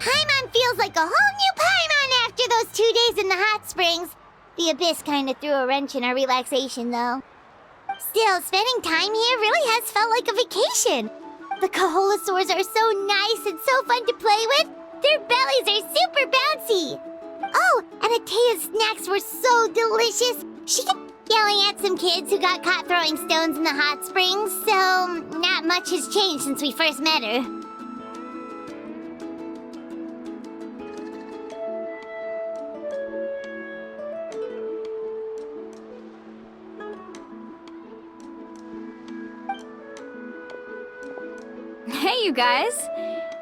Paimon feels like a whole new Paimon after those 2 days in the hot springs. The Abyss kind of threw a wrench in our relaxation, though. Still, spending time here really has felt like a vacation. The Kaholosaurs are so nice and so fun to play with. Their bellies are super bouncy. Oh, and Atea's snacks were so delicious. She kept yelling at some kids who got caught throwing stones in the hot springs, so not much has changed since we first met her. Hey, you guys!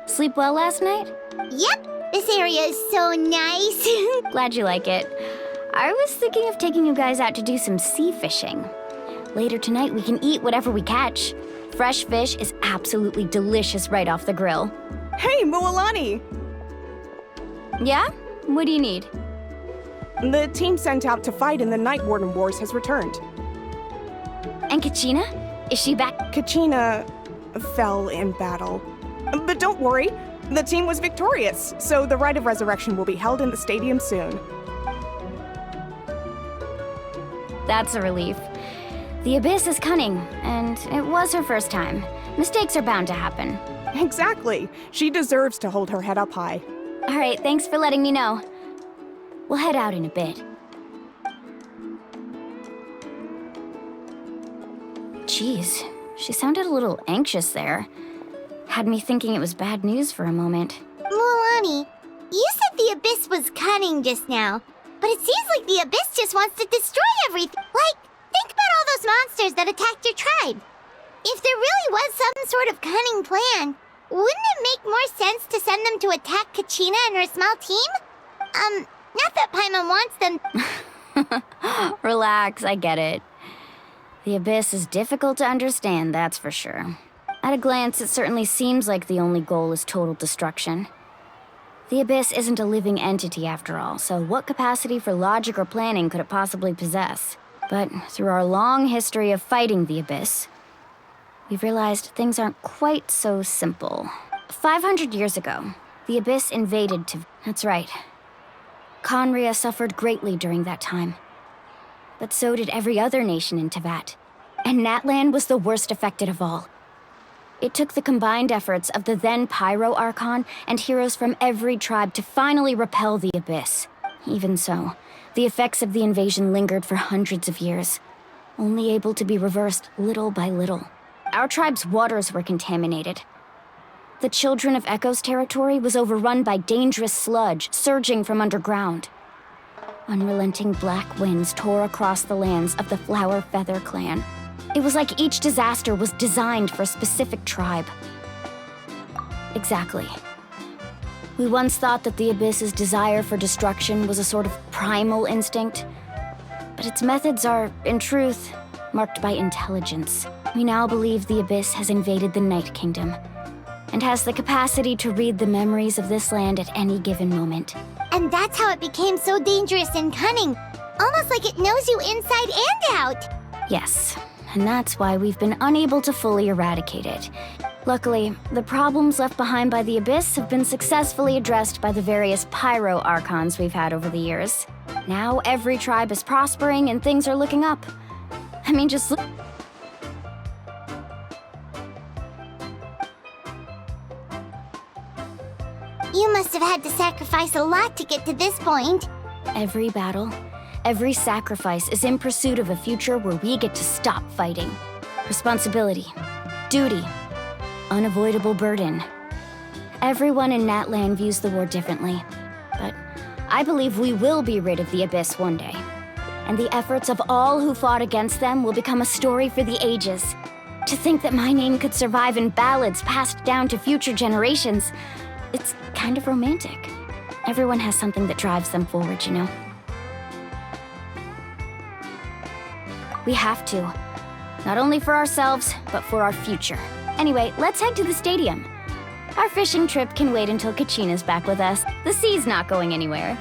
Sleep well last night? Yep, this area is so nice. Glad you like it. I was thinking of taking you guys out to do some sea fishing. Later tonight, we can eat whatever we catch. Fresh fish is absolutely delicious right off the grill. Hey, Mualani! Yeah? What do you need? The team sent out to fight in the Night Warden Wars has returned. And Kachina? Is she back? Kachina fell in battle. But don't worry, the team was victorious, so the Rite of Resurrection will be held in the stadium soon. That's a relief. The Abyss is cunning, and it was her first time. Mistakes are bound to happen. Exactly. She deserves to hold her head up high. All right, thanks for letting me know. We'll head out in a bit. Jeez, she sounded a little anxious there. Had me thinking it was bad news for a moment. Mualani, you said the Abyss was cunning just now, but it seems like the Abyss just wants to destroy everything. Like, think about all those monsters that attacked your tribe. If there really was some sort of cunning plan, wouldn't it make more sense to send them to attack Kachina and her small team? Not that Paimon wants them. Relax, I get it. The Abyss is difficult to understand, that's for sure. At a glance, it certainly seems like the only goal is total destruction. The Abyss isn't a living entity after all, so what capacity for logic or planning could it possibly possess? But through our long history of fighting the Abyss, we've realized things aren't quite so simple. 500 years ago, the Abyss invaded That's right. Conria suffered greatly during that time. But so did every other nation in Teyvat. And Natlan was the worst affected of all. It took the combined efforts of the then Pyro Archon and heroes from every tribe to finally repel the Abyss. Even so, the effects of the invasion lingered for hundreds of years, only able to be reversed little by little. Our tribe's waters were contaminated. The Children of Echo's territory was overrun by dangerous sludge surging from underground. Unrelenting black winds tore across the lands of the Flower Feather clan. It was like each disaster was designed for a specific tribe. Exactly. We once thought that the Abyss's desire for destruction was a sort of primal instinct, but its methods are, in truth, marked by intelligence. We now believe the Abyss has invaded the Night Kingdom, and has the capacity to read the memories of this land at any given moment. And that's how it became so dangerous and cunning. Almost like it knows you inside and out. Yes, and that's why we've been unable to fully eradicate it. Luckily, the problems left behind by the Abyss have been successfully addressed by the various Pyro Archons we've had over the years. Now every tribe is prospering and things are looking up. I mean, just look. You must have had to sacrifice a lot to get to this point. Every battle, every sacrifice is in pursuit of a future where we get to stop fighting. Responsibility, duty, unavoidable burden. Everyone in Natlan views the war differently, but I believe we will be rid of the Abyss one day. And the efforts of all who fought against them will become a story for the ages. To think that my name could survive in ballads passed down to future generations, it's kind of romantic. Everyone has something that drives them forward, you know? We have to. Not only for ourselves, but for our future. Anyway, let's head to the stadium. Our fishing trip can wait until Kachina's back with us. The sea's not going anywhere.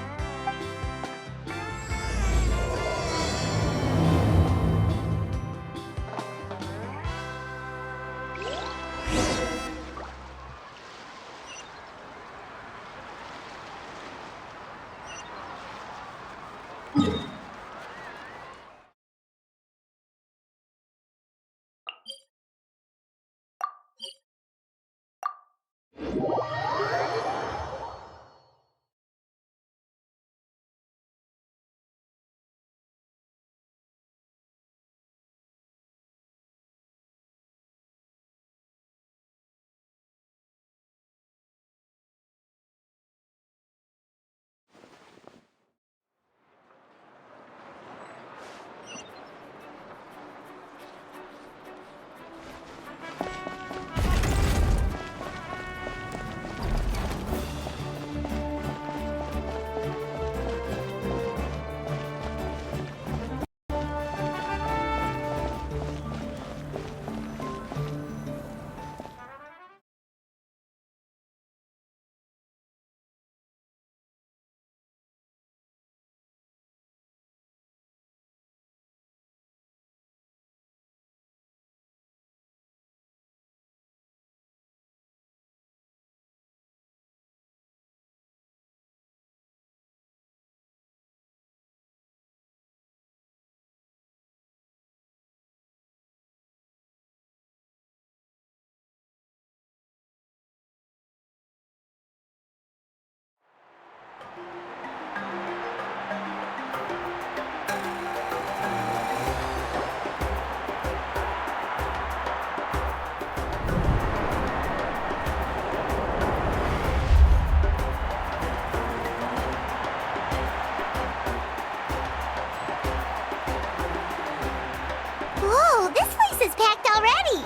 Whoa, this place is packed already!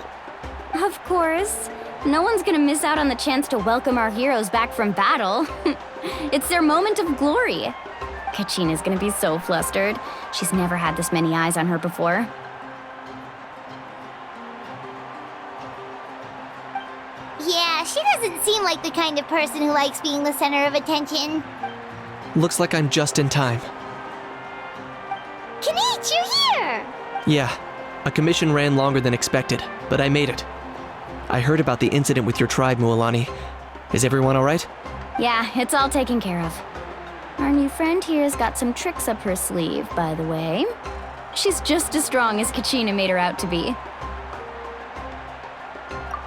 Of course. No one's gonna miss out on the chance to welcome our heroes back from battle. It's their moment of glory. Kachina's gonna be so flustered. She's never had this many eyes on her before. Yeah, she doesn't seem like the kind of person who likes being the center of attention. Looks like I'm just in time. Kanich, you're here! Yeah, a commission ran longer than expected, but I made it. I heard about the incident with your tribe, Mualani. Is everyone alright? Yeah, it's all taken care of. Our new friend here's got some tricks up her sleeve, by the way. She's just as strong as Kachina made her out to be.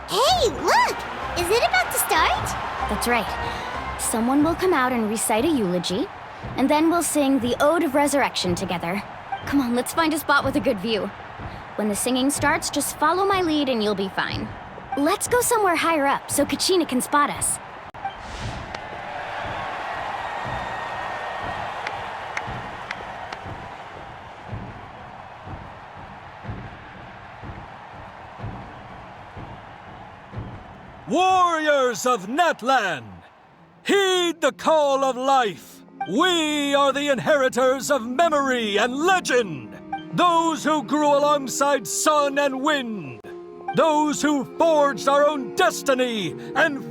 Hey, look! Is it about to start? That's right. Someone will come out and recite a eulogy, and then we'll sing the Ode of Resurrection together. Come on, let's find a spot with a good view. When the singing starts, just follow my lead and you'll be fine. Let's go somewhere higher up so Kachina can spot us. Warriors of Natlan, heed the call of life. We are the inheritors of memory and legend. Those who grew alongside sun and wind. Those who forged our own destiny and...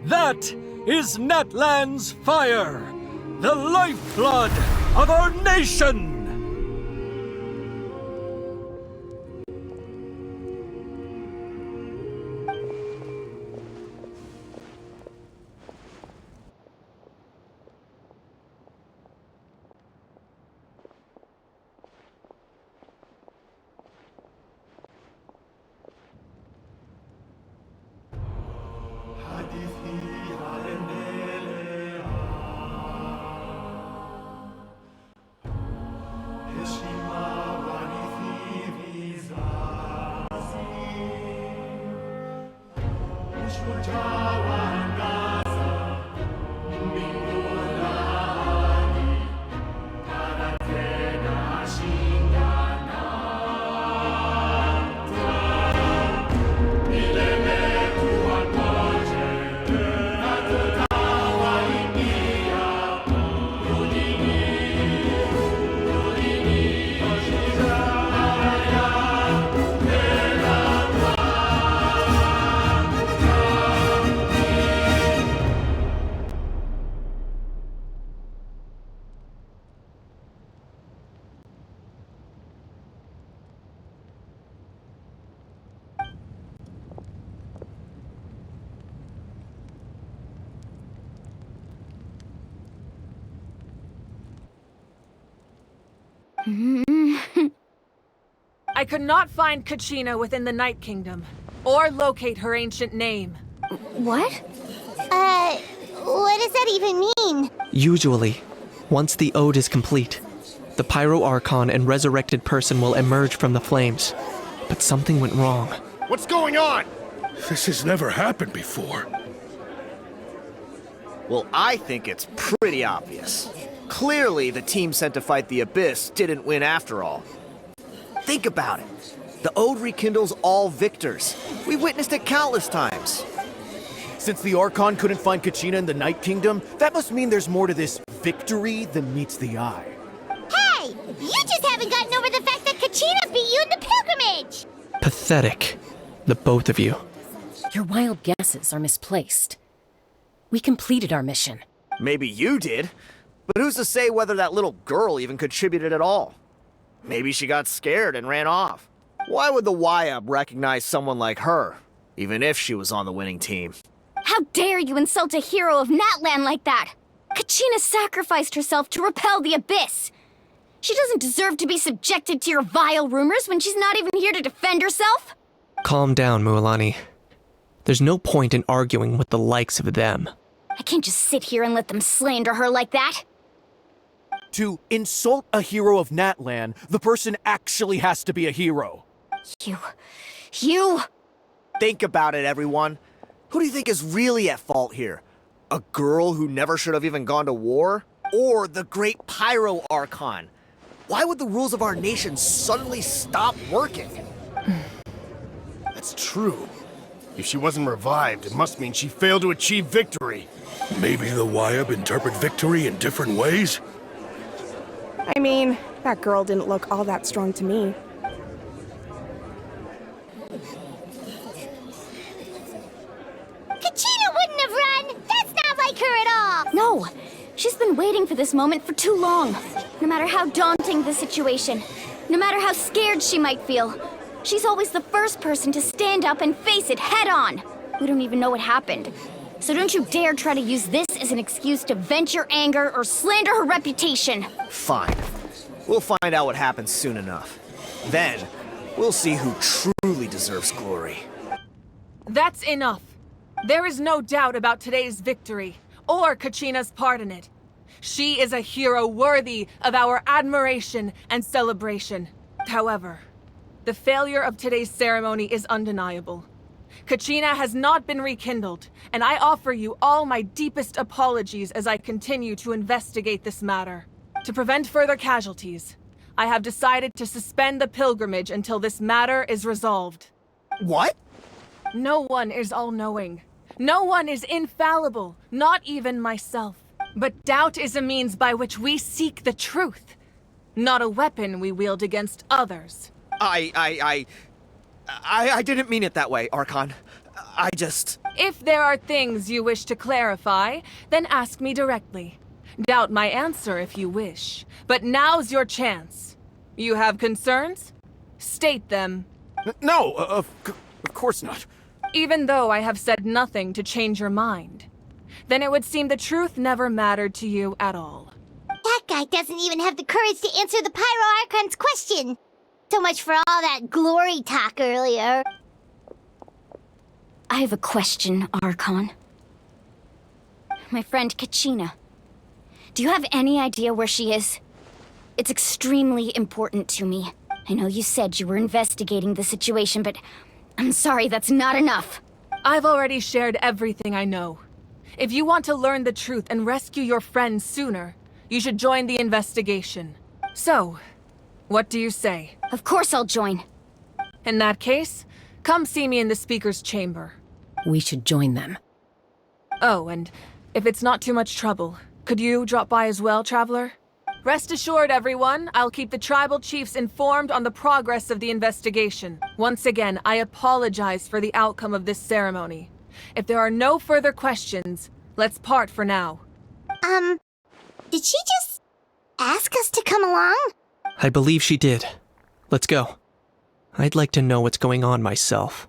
That is Natlan's fire, the lifeblood of our nation! I could not find Kachina within the Night Kingdom, or locate her ancient name. What? What does that even mean? Usually, once the ode is complete, the Pyro Archon and resurrected person will emerge from the flames. But something went wrong. What's going on? This has never happened before. Well, I think it's pretty obvious. Clearly, the team sent to fight the Abyss didn't win after all. Think about it. The Ode rekindles all victors. We witnessed it countless times. Since the Archon couldn't find Kachina in the Night Kingdom, that must mean there's more to this victory than meets the eye. Hey! You just haven't gotten over the fact that Kachina beat you in the pilgrimage! Pathetic, the both of you. Your wild guesses are misplaced. We completed our mission. Maybe you did, but who's to say whether that little girl even contributed at all? Maybe she got scared and ran off. Why would the YUB recognize someone like her, even if she was on the winning team? How dare you insult a hero of Natlan like that? Kachina sacrificed herself to repel the Abyss. She doesn't deserve to be subjected to your vile rumors when she's not even here to defend herself. Calm down, Mualani. There's no point in arguing with the likes of them. I can't just sit here and let them slander her like that. To insult a hero of Natlan, the person actually has to be a hero. You... Think about it, everyone. Who do you think is really at fault here? A girl who never should have even gone to war? Or the great Pyro Archon? Why would the rules of our nation suddenly stop working? That's true. If she wasn't revived, it must mean she failed to achieve victory. Maybe the YUB interpret victory in different ways? I mean, that girl didn't look all that strong to me. Kachina wouldn't have run! That's not like her at all! No! She's been waiting for this moment for too long. No matter how daunting the situation, no matter how scared she might feel, she's always the first person to stand up and face it head on. We don't even know what happened. So don't you dare try to use this as an excuse to vent your anger or slander her reputation. Fine. We'll find out what happens soon enough. Then, we'll see who truly deserves glory. That's enough. There is no doubt about today's victory, or Kachina's part in it. She is a hero worthy of our admiration and celebration. However, the failure of today's ceremony is undeniable. Kachina has not been rekindled, and I offer you all my deepest apologies as I continue to investigate this matter. To prevent further casualties, I have decided to suspend the pilgrimage until this matter is resolved. What? No one is all-knowing. No one is infallible, not even myself. But doubt is a means by which we seek the truth, not a weapon we wield against others. I didn't mean it that way, Archon. I just... If there are things you wish to clarify, then ask me directly. Doubt my answer if you wish. But now's your chance. You have concerns? State them. No, of course not. Even though I have said nothing to change your mind, then it would seem the truth never mattered to you at all. That guy doesn't even have the courage to answer the Pyro Archon's question. So much for all that glory talk earlier. I have a question, Archon. My friend Kachina. Do you have any idea where she is? It's extremely important to me. I know you said you were investigating the situation, but I'm sorry, that's not enough. I've already shared everything I know. If you want to learn the truth and rescue your friend sooner, you should join the investigation. So, what do you say? Of course I'll join. In that case, come see me in the speaker's chamber. We should join them. Oh, and if it's not too much trouble, could you drop by as well, Traveler? Rest assured, everyone, I'll keep the tribal chiefs informed on the progress of the investigation. Once again, I apologize for the outcome of this ceremony. If there are no further questions, let's part for now. Did she just ask us to come along? I believe she did. Let's go. I'd like to know what's going on myself.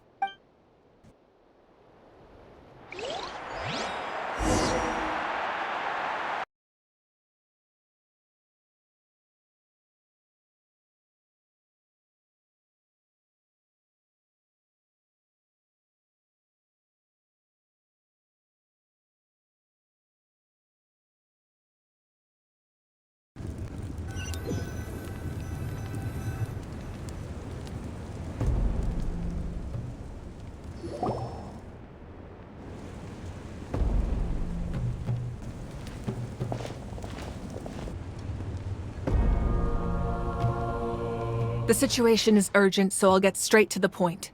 The situation is urgent, so I'll get straight to the point.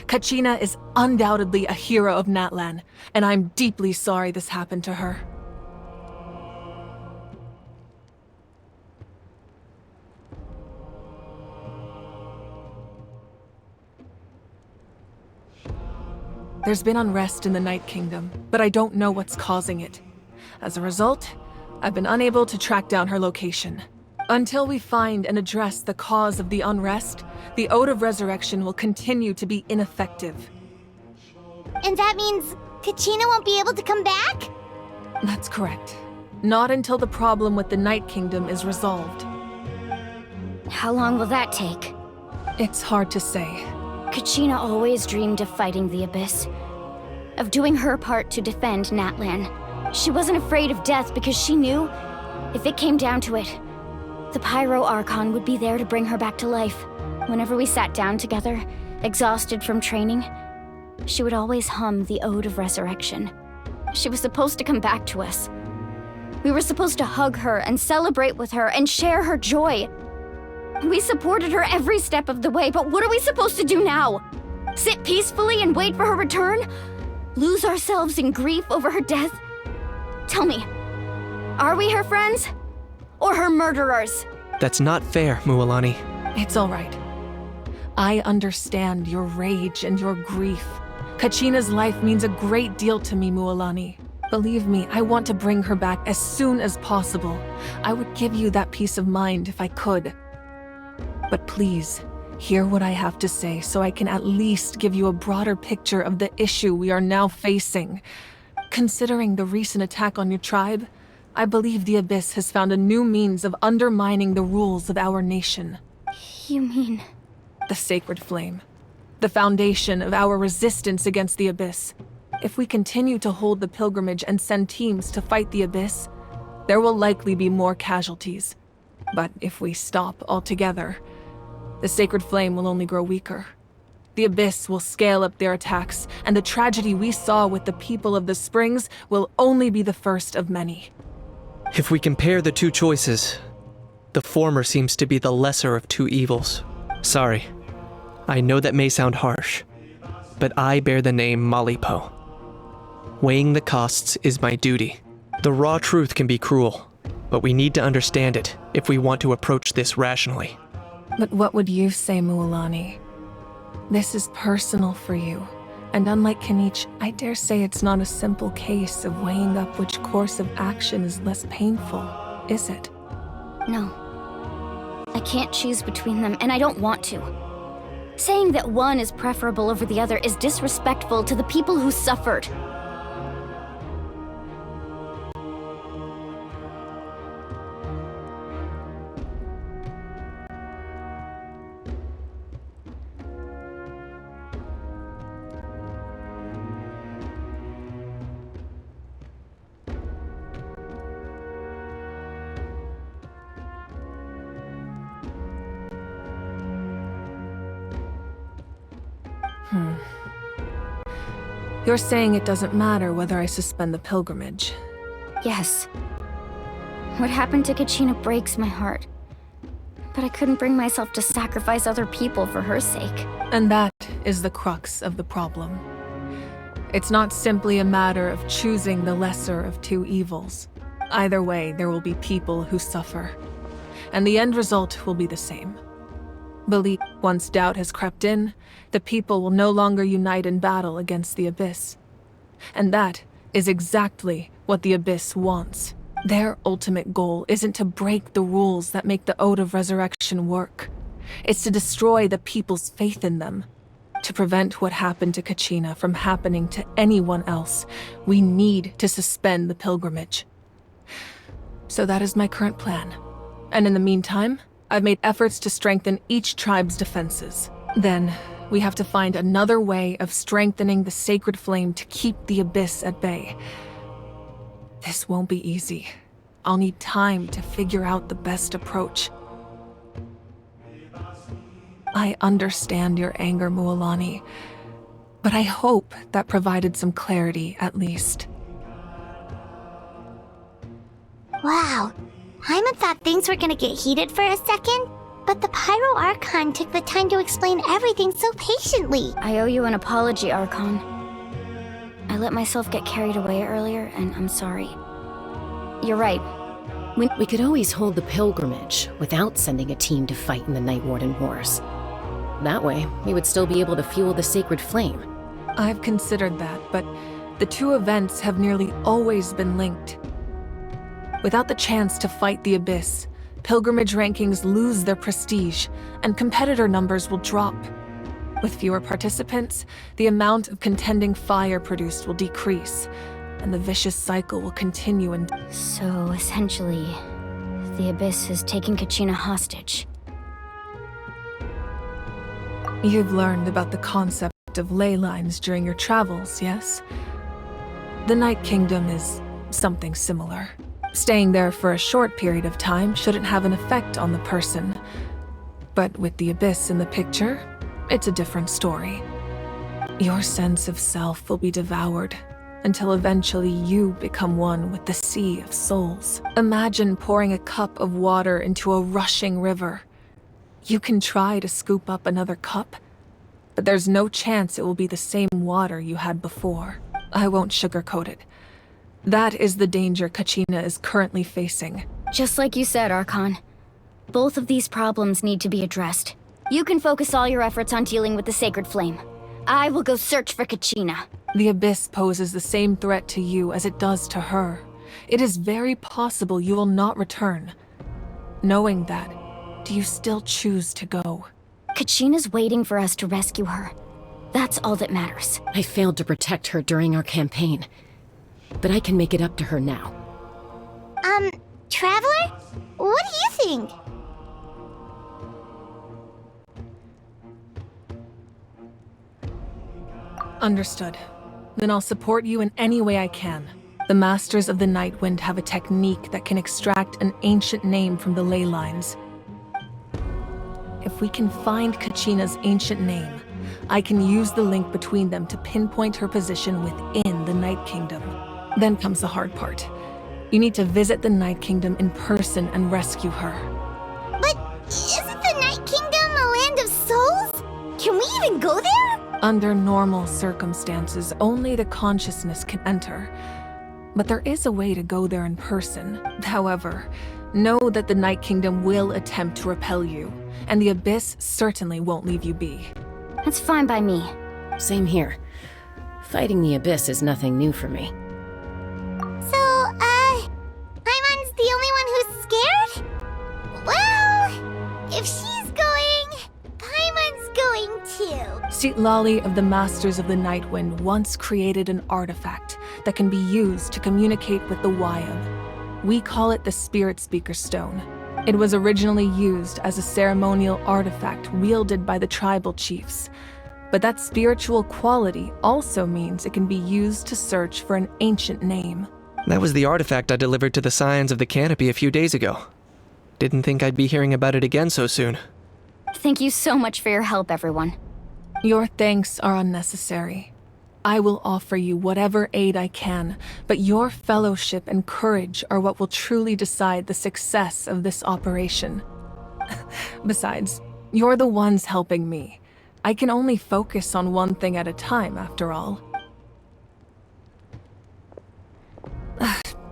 Kachina is undoubtedly a hero of Natlan, and I'm deeply sorry this happened to her. There's been unrest in the Night Kingdom, but I don't know what's causing it. As a result, I've been unable to track down her location. Until we find and address the cause of the unrest, the Ode of Resurrection will continue to be ineffective. And that means Kachina won't be able to come back? That's correct. Not until the problem with the Night Kingdom is resolved. How long will that take? It's hard to say. Kachina always dreamed of fighting the Abyss, of doing her part to defend Natlan. She wasn't afraid of death because she knew, if it came down to it, the Pyro Archon would be there to bring her back to life. Whenever we sat down together, exhausted from training, she would always hum the Ode of Resurrection. She was supposed to come back to us. We were supposed to hug her and celebrate with her and share her joy. We supported her every step of the way, but what are we supposed to do now? Sit peacefully and wait for her return? Lose ourselves in grief over her death? Tell me, are we her friends? Or her murderers? That's not fair, Mualani. It's all right. I understand your rage and your grief. Kachina's life means a great deal to me, Mualani. Believe me, I want to bring her back as soon as possible. I would give you that peace of mind if I could. But please, hear what I have to say so I can at least give you a broader picture of the issue we are now facing. Considering the recent attack on your tribe, I believe the Abyss has found a new means of undermining the rules of our nation. You mean? The Sacred Flame. The foundation of our resistance against the Abyss. If we continue to hold the pilgrimage and send teams to fight the Abyss, there will likely be more casualties. But if we stop altogether, the Sacred Flame will only grow weaker. The Abyss will scale up their attacks, and the tragedy we saw with the people of the Springs will only be the first of many. If we compare the two choices, the former seems to be the lesser of two evils. Sorry, I know that may sound harsh, but I bear the name Malipo. Weighing the costs is my duty. The raw truth can be cruel, but we need to understand it if we want to approach this rationally. But what would you say, Mualani? This is personal for you. And unlike Kanich, I dare say it's not a simple case of weighing up which course of action is less painful, is it? No. I can't choose between them, and I don't want to. Saying that one is preferable over the other is disrespectful to the people who suffered. You're saying it doesn't matter whether I suspend the pilgrimage. Yes. What happened to Kachina breaks my heart. But I couldn't bring myself to sacrifice other people for her sake. And that is the crux of the problem. It's not simply a matter of choosing the lesser of two evils. Either way, there will be people who suffer. And the end result will be the same. Believe, once doubt has crept in, the people will no longer unite in battle against the Abyss. And that is exactly what the Abyss wants. Their ultimate goal isn't to break the rules that make the Ode of Resurrection work. It's to destroy the people's faith in them. To prevent what happened to Kachina from happening to anyone else, we need to suspend the pilgrimage. So that is my current plan. And in the meantime, I've made efforts to strengthen each tribe's defenses. Then, we have to find another way of strengthening the Sacred Flame to keep the Abyss at bay. This won't be easy. I'll need time to figure out the best approach. I understand your anger, Mualani, but I hope that provided some clarity at least. Wow. Hyman thought things were gonna get heated for a second. But the Pyro Archon took the time to explain everything so patiently. I owe you an apology, Archon. I let myself get carried away earlier, and I'm sorry. You're right. We could always hold the pilgrimage without sending a team to fight in the Night Warden Wars. That way, we would still be able to fuel the sacred flame. I've considered that, but the two events have nearly always been linked. Without the chance to fight the Abyss, pilgrimage rankings lose their prestige, and competitor numbers will drop. With fewer participants, the amount of contending fire produced will decrease, and the vicious cycle will continue and... So, essentially, the Abyss is taking Kachina hostage. You've learned about the concept of ley lines during your travels, yes? The Night Kingdom is something similar. Staying there for a short period of time shouldn't have an effect on the person. But with the Abyss in the picture, it's a different story. Your sense of self will be devoured, until eventually you become one with the sea of souls. Imagine pouring a cup of water into a rushing river. You can try to scoop up another cup, but there's no chance it will be the same water you had before. I won't sugarcoat it. That is the danger Kachina is currently facing. Just like you said, Archon. Both of these problems need to be addressed. You can focus all your efforts on dealing with the Sacred Flame. I will go search for Kachina. The Abyss poses the same threat to you as it does to her. It is very possible you will not return. Knowing that, do you still choose to go? Kachina's waiting for us to rescue her. That's all that matters. I failed to protect her during our campaign, but I can make it up to her now. Traveler? What do you think? Understood. Then I'll support you in any way I can. The Masters of the Nightwind have a technique that can extract an ancient name from the ley lines. If we can find Kachina's ancient name, I can use the link between them to pinpoint her position within the Night Kingdom. Then comes the hard part. You need to visit the Night Kingdom in person and rescue her. But isn't the Night Kingdom a land of souls? Can we even go there? Under normal circumstances, only the consciousness can enter. But there is a way to go there in person. However, know that the Night Kingdom will attempt to repel you, and the Abyss certainly won't leave you be. That's fine by me. Same here. Fighting the Abyss is nothing new for me. So, Paimon's the only one who's scared? Well, if she's going, Paimon's going too. Citlali of the Masters of the Nightwind once created an artifact that can be used to communicate with the Wyab. We call it the Spirit Speaker Stone. It was originally used as a ceremonial artifact wielded by the tribal chiefs. But that spiritual quality also means it can be used to search for an ancient name. That was the artifact I delivered to the Scions of the Canopy a few days ago. Didn't think I'd be hearing about it again so soon. Thank you so much for your help, everyone. Your thanks are unnecessary. I will offer you whatever aid I can, but your fellowship and courage are what will truly decide the success of this operation. Besides, you're the ones helping me. I can only focus on one thing at a time, after all.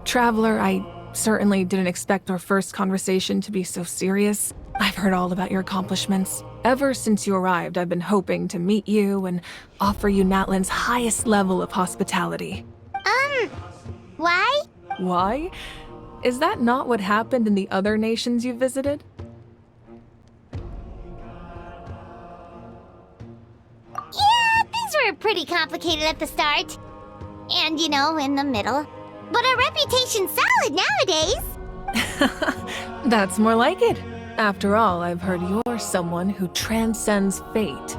Traveler, I certainly didn't expect our first conversation to be so serious. I've heard all about your accomplishments. Ever since you arrived, I've been hoping to meet you and offer you Natlan's highest level of hospitality. Why? Why? Is that not what happened in the other nations you visited? Yeah, things were pretty complicated at the start. And, in the middle. But our reputation's solid nowadays. That's more like it. After all, I've heard you're someone who transcends fate.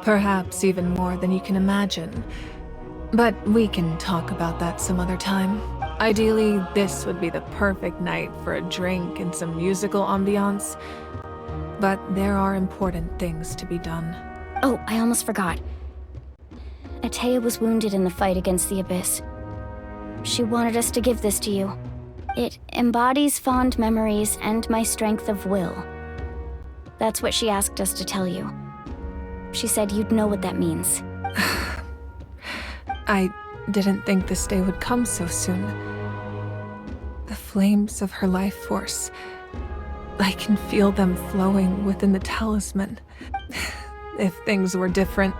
Perhaps even more than you can imagine. But we can talk about that some other time. Ideally, this would be the perfect night for a drink and some musical ambiance. But there are important things to be done. Oh, I almost forgot. Atea was wounded in the fight against the Abyss. She wanted us to give this to you. It embodies fond memories and my strength of will. That's what she asked us to tell you. She said you'd know what that means. I didn't think this day would come so soon. The flames of her life force. I can feel them flowing within the talisman. If things were different,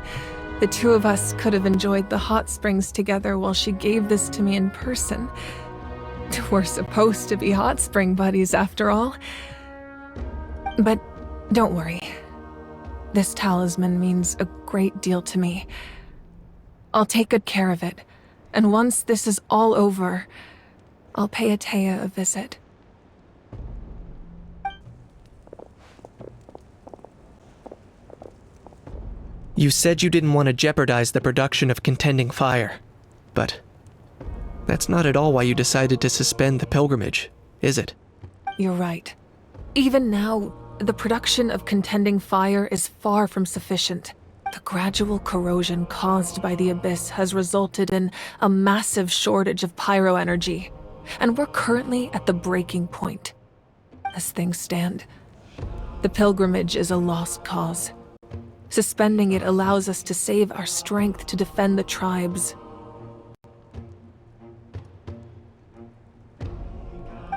the two of us could have enjoyed the hot springs together while she gave this to me in person. We're supposed to be hot spring buddies after all. But don't worry. This talisman means a great deal to me. I'll take good care of it, and once this is all over, I'll pay Atea a visit. You said you didn't want to jeopardize the production of Contending Fire, but that's not at all why you decided to suspend the pilgrimage, is it? You're right. Even now, the production of Contending Fire is far from sufficient. The gradual corrosion caused by the Abyss has resulted in a massive shortage of pyro energy, and we're currently at the breaking point. As things stand, the pilgrimage is a lost cause. Suspending it allows us to save our strength to defend the tribes.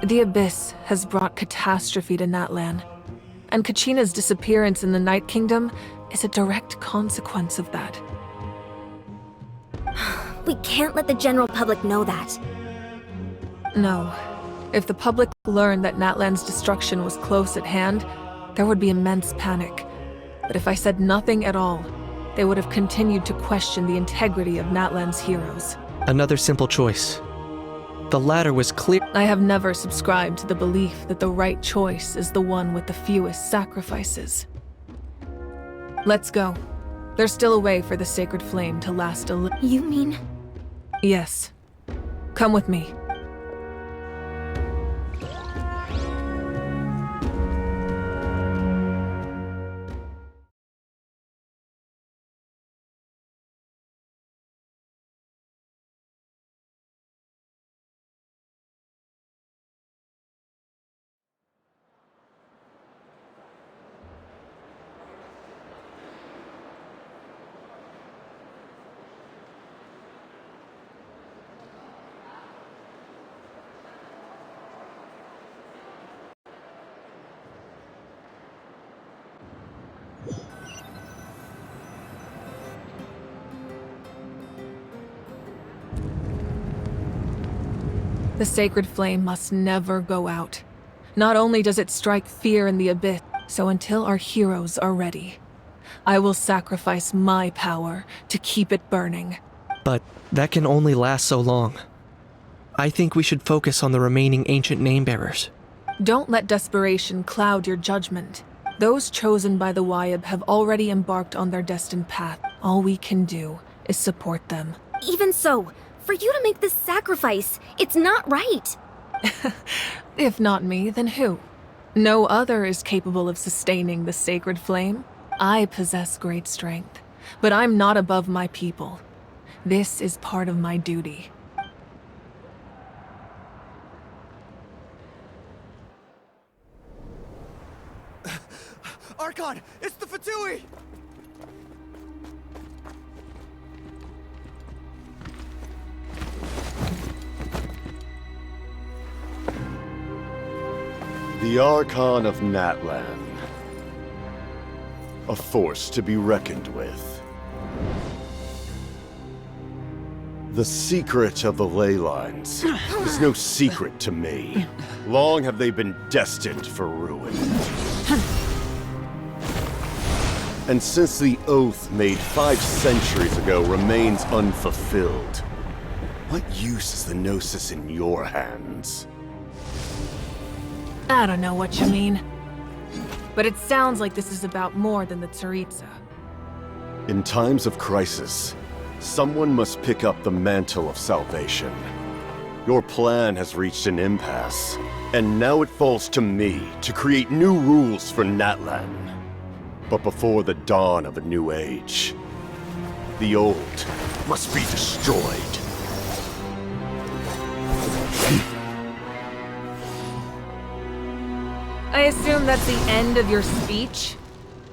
The Abyss has brought catastrophe to Natlan, and Kachina's disappearance in the Night Kingdom is a direct consequence of that. We can't let the general public know that. No. If the public learned that Natlan's destruction was close at hand, there would be immense panic. But if I said nothing at all, they would have continued to question the integrity of Natlan's heroes. Another simple choice. The latter was clear. I have never subscribed to the belief that the right choice is the one with the fewest sacrifices. Let's go. There's still a way for the sacred flame to last a little. You mean? Yes. Come with me. The sacred flame must never go out. Not only does it strike fear in the Abyss, so until our heroes are ready, I will sacrifice my power to keep it burning. But that can only last so long. I think we should focus on the remaining ancient name-bearers. Don't let desperation cloud your judgment. Those chosen by the Wayab have already embarked on their destined path. All we can do is support them. Even so, for you to make this sacrifice, it's not right. If not me, then who? No other is capable of sustaining the sacred flame. I possess great strength, but I'm not above my people. This is part of my duty. Archon, it's the Fatui! The Archon of Natlan. A force to be reckoned with. The secret of the ley lines is no secret to me. Long have they been destined for ruin. And since the oath made 5 centuries ago remains unfulfilled, what use is the Gnosis in your hands? I don't know what you mean. But it sounds like this is about more than the Tsaritsa. In times of crisis, someone must pick up the mantle of salvation. Your plan has reached an impasse, and now it falls to me to create new rules for Natlan. But before the dawn of a new age, the old must be destroyed. I assume that's the end of your speech?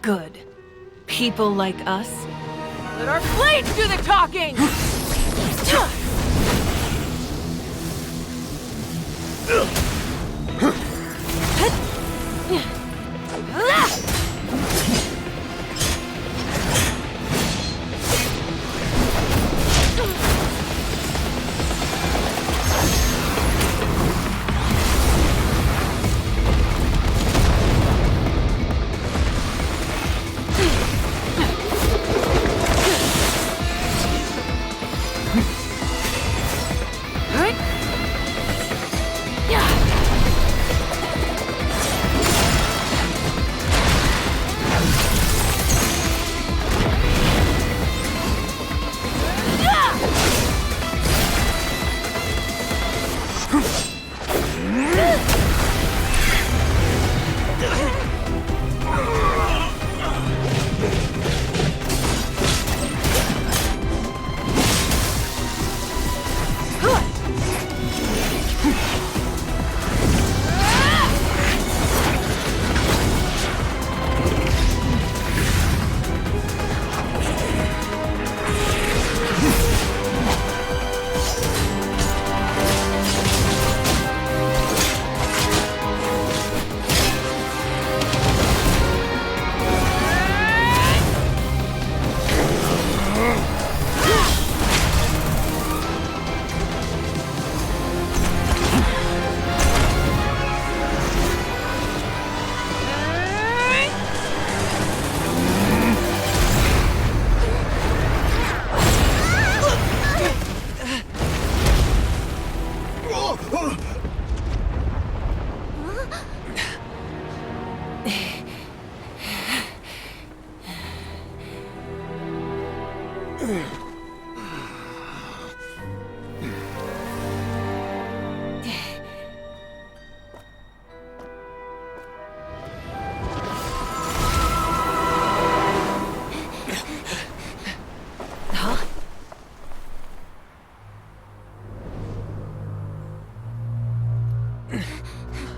Good. People like us. Let our blades do the talking!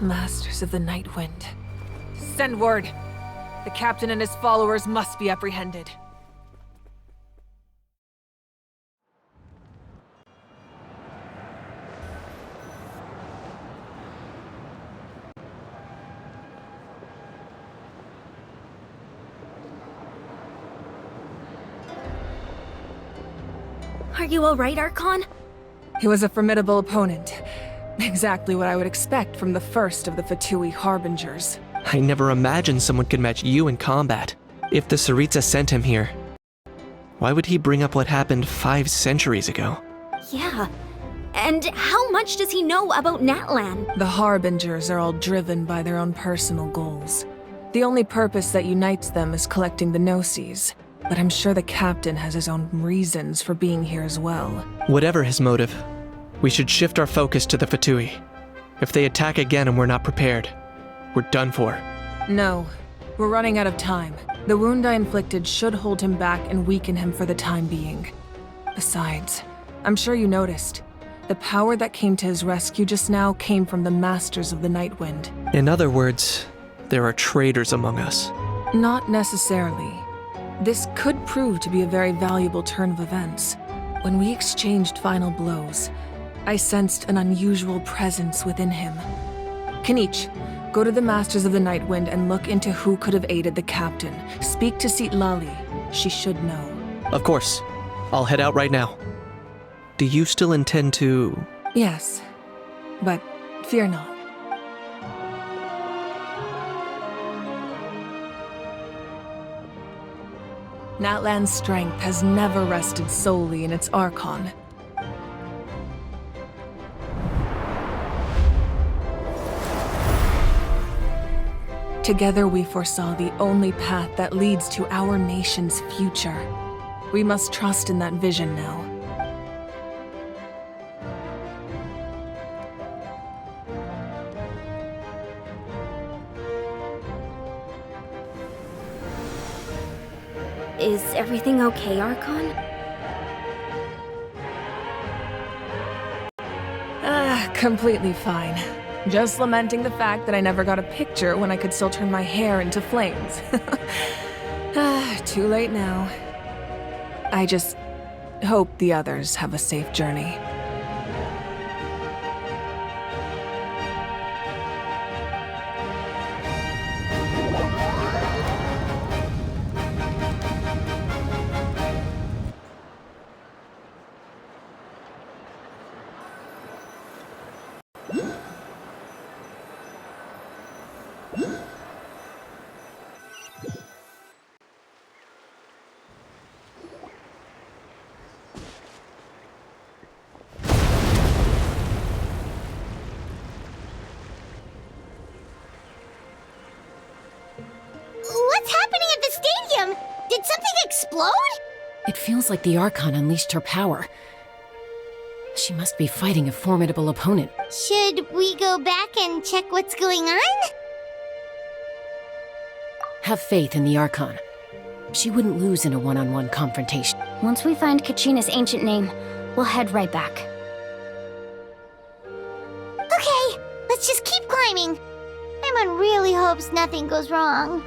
Masters of the Night Wind. Send word. The captain and his followers must be apprehended. Are you alright, Archon? He was a formidable opponent. Exactly what I would expect from the first of the Fatui Harbingers. I never imagined someone could match you in combat. If the Tsaritsa sent him here, why would he bring up what happened 5 centuries ago? Yeah. And how much does he know about Natlan? The Harbingers are all driven by their own personal goals. The only purpose that unites them is collecting the Gnosis. But I'm sure the captain has his own reasons for being here as well. Whatever his motive, we should shift our focus to the Fatui. If they attack again and we're not prepared, we're done for. No, we're running out of time. The wound I inflicted should hold him back and weaken him for the time being. Besides, I'm sure you noticed, the power that came to his rescue just now came from the Masters of the Night Wind. In other words, there are traitors among us. Not necessarily. This could prove to be a very valuable turn of events. When we exchanged final blows, I sensed an unusual presence within him. Kanich, go to the Masters of the Night Wind and look into who could have aided the captain. Speak to Lali. She should know. Of course. I'll head out right now. Do you still intend to... Yes, but fear not. Natlan's strength has never rested solely in its Archon. Together we foresaw the only path that leads to our nation's future. We must trust in that vision now. Is everything okay, Archon? Completely fine. Just lamenting the fact that I never got a picture when I could still turn my hair into flames. Too late now. I just hope the others have a safe journey. What's happening at the stadium? Did something explode? It feels like the Archon unleashed her power. She must be fighting a formidable opponent. Should we go back and check what's going on? Have faith in the Archon. She wouldn't lose in a one-on-one confrontation. Once we find Kachina's ancient name, we'll head right back. Okay, let's just keep climbing. Paimon really hopes nothing goes wrong.